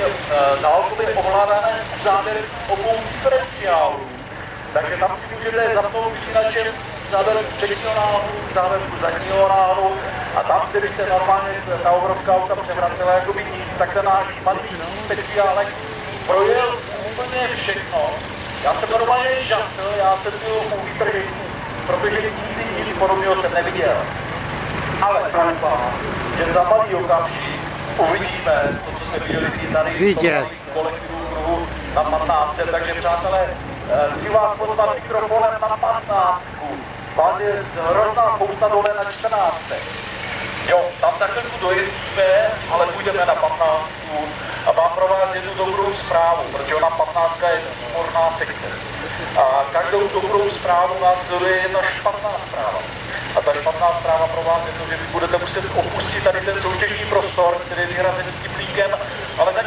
vlastně dálkově ovládané závěry obou diferenciálů. Takže tam si můžete zapnout vyšinačem závěr předního náhu, závěr zadního náhu a tam, kde by se normálně ta obrovská auta převracela jako by nic, tak ten náš malý speciálek projel úplně všechno. Já jsem normálně žasl, já jsem byl u vytržení, protože nikdy nic podobného jsem neviděl. Ale doufám, že za malý okamžik uvidíme to, co jsme viděli tady v kolektivu kruhu na 15. Takže přátelé, chci vás pozvat mikrofonem na 15. Vás je hrozná spousta dole na 14. Jo, tam za chvilku dojezdíme, ale půjdeme na 15. A mám pro vás jednu dobrou zprávu, protože ona 15. je výborná sekce. A každou dobrou zprávu vás sleduje jedna špatná zpráva. A ta špatná zpráva pro vás je to, že vy budete muset opustit tady ten soutěžní prostor, který je vyhrazený tím líkem, ale ten